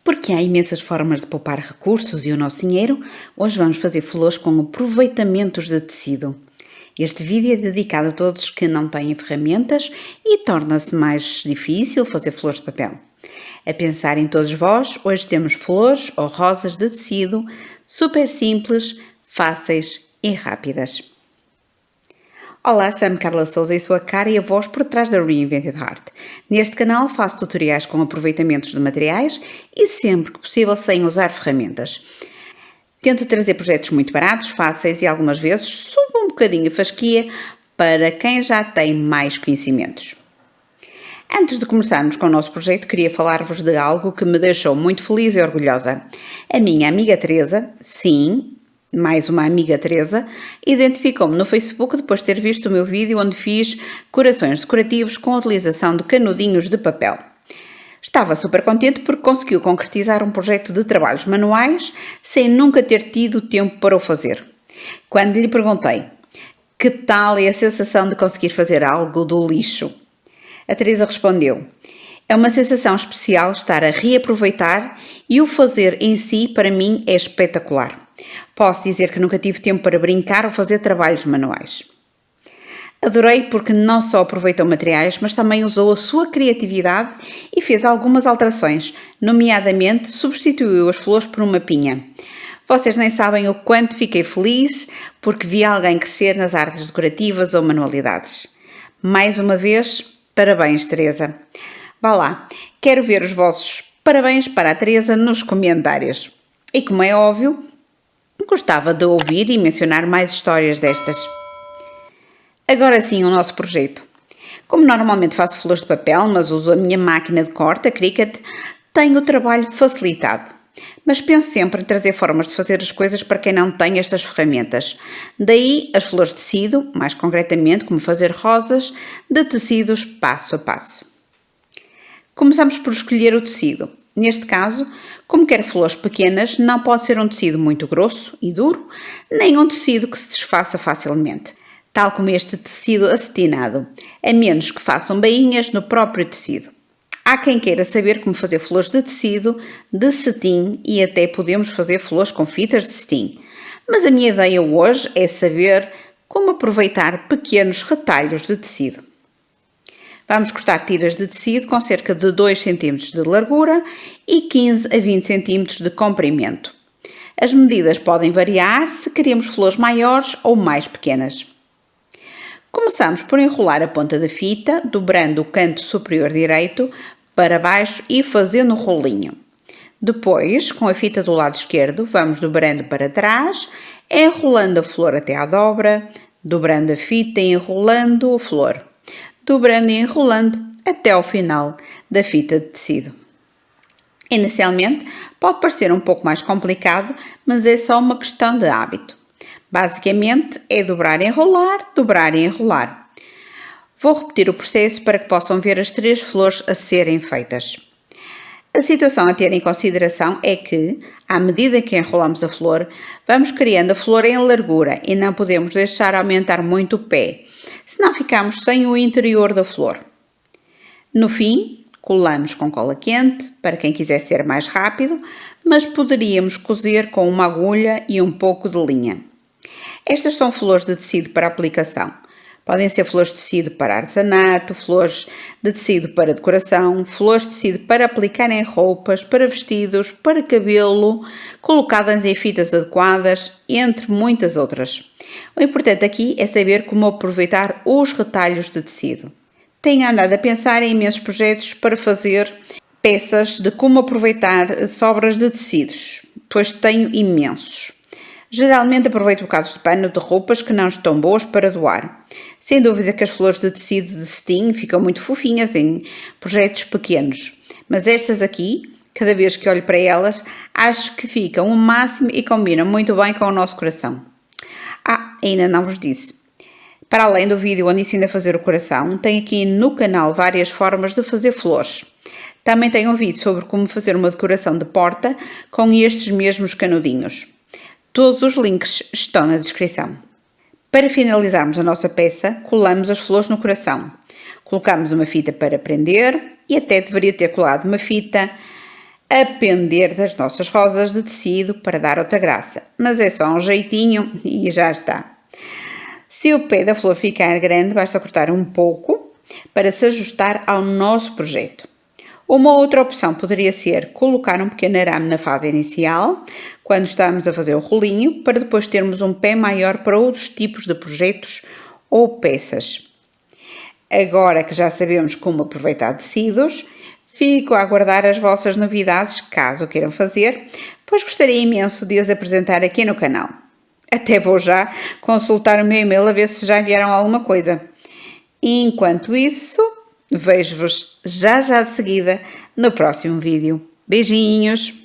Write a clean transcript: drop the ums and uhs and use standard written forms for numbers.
Porque há imensas formas de poupar recursos e o nosso dinheiro, hoje vamos fazer flores com aproveitamentos de tecido. Este vídeo é dedicado a todos que não têm ferramentas e torna-se mais difícil fazer flores de papel. A pensar em todos vós, hoje temos flores ou rosas de tecido super simples, fáceis e rápidas. Olá, chamo-me Carla Souza e sou a cara e a voz por trás da Reinvented Heart. Neste canal faço tutoriais com aproveitamentos de materiais e sempre que possível sem usar ferramentas. Tento trazer projetos muito baratos, fáceis e algumas vezes subo um bocadinho a fasquia para quem já tem mais conhecimentos. Antes de começarmos com o nosso projeto, queria falar-vos de algo que me deixou muito feliz e orgulhosa. A minha amiga Teresa, sim, mais uma amiga Teresa, identificou-me no Facebook depois de ter visto o meu vídeo onde fiz corações decorativos com a utilização de canudinhos de papel. Estava super contente porque conseguiu concretizar um projeto de trabalhos manuais sem nunca ter tido tempo para o fazer. Quando lhe perguntei que tal é a sensação de conseguir fazer algo do lixo, a Teresa respondeu: é uma sensação especial estar a reaproveitar e o fazer em si para mim é espetacular. Posso dizer que nunca tive tempo para brincar ou fazer trabalhos manuais. Adorei porque não só aproveitou materiais, mas também usou a sua criatividade e fez algumas alterações, nomeadamente substituiu as flores por uma pinha. Vocês nem sabem o quanto fiquei feliz porque vi alguém crescer nas artes decorativas ou manualidades. Mais uma vez, parabéns, Teresa. Vá lá, quero ver os vossos parabéns para a Teresa nos comentários. E como é óbvio, gostava de ouvir e mencionar mais histórias destas. Agora sim, o nosso projeto. Como normalmente faço flores de papel, mas uso a minha máquina de corte, a Cricut, tenho o trabalho facilitado. Mas penso sempre em trazer formas de fazer as coisas para quem não tem estas ferramentas. Daí as flores de tecido, mais concretamente como fazer rosas, de tecidos passo a passo. Começamos por escolher o tecido. Neste caso, como quero flores pequenas, não pode ser um tecido muito grosso e duro, nem um tecido que se desfaça facilmente, tal como este tecido acetinado, a menos que façam bainhas no próprio tecido. Há quem queira saber como fazer flores de tecido, de cetim e até podemos fazer flores com fitas de cetim. Mas a minha ideia hoje é saber como aproveitar pequenos retalhos de tecido. Vamos cortar tiras de tecido com cerca de 2 cm de largura e 15 a 20 cm de comprimento. As medidas podem variar se queremos flores maiores ou mais pequenas. Começamos por enrolar a ponta da fita, dobrando o canto superior direito para baixo e fazendo um rolinho. Depois, com a fita do lado esquerdo, vamos dobrando para trás, enrolando a flor até à dobra, dobrando a fita e enrolando a flor, dobrando e enrolando até ao final da fita de tecido. Inicialmente, pode parecer um pouco mais complicado, mas é só uma questão de hábito. Basicamente, é dobrar e enrolar, dobrar e enrolar. Vou repetir o processo para que possam ver as 3 flores a serem feitas. A situação a ter em consideração é que, à medida que enrolamos a flor, vamos criando a flor em largura e não podemos deixar aumentar muito o pé, senão ficamos sem o interior da flor. No fim, colamos com cola quente, para quem quiser ser mais rápido, mas poderíamos cozer com uma agulha e um pouco de linha. Estas são flores de tecido para aplicação. Podem ser flores de tecido para artesanato, flores de tecido para decoração, flores de tecido para aplicar em roupas, para vestidos, para cabelo, colocadas em fitas adequadas, entre muitas outras. O importante aqui é saber como aproveitar os retalhos de tecido. Tenho andado a pensar em imensos projetos para fazer peças de como aproveitar sobras de tecidos, pois tenho imensos. Geralmente aproveito bocados de pano de roupas que não estão boas para doar. Sem dúvida que as flores de tecido de cetim ficam muito fofinhas em projetos pequenos, mas estas aqui, cada vez que olho para elas, acho que ficam o máximo e combinam muito bem com o nosso coração. Ainda não vos disse. Para além do vídeo onde ensino a fazer o coração, tenho aqui no canal várias formas de fazer flores. Também tenho um vídeo sobre como fazer uma decoração de porta com estes mesmos canudinhos. Todos os links estão na descrição. Para finalizarmos a nossa peça, colamos as flores no coração. Colocamos uma fita para prender e até deveria ter colado uma fita a pender das nossas rosas de tecido para dar outra graça, mas é só um jeitinho e já está. Se o pé da flor ficar grande, basta cortar um pouco para se ajustar ao nosso projeto. Uma outra opção poderia ser colocar um pequeno arame na fase inicial, quando estamos a fazer o rolinho, para depois termos um pé maior para outros tipos de projetos ou peças. Agora que já sabemos como aproveitar tecidos, fico a aguardar as vossas novidades, caso queiram fazer, pois gostaria imenso de as apresentar aqui no canal. Até vou já consultar o meu e-mail a ver se já enviaram alguma coisa. E enquanto isso, vejo-vos já de seguida no próximo vídeo. Beijinhos!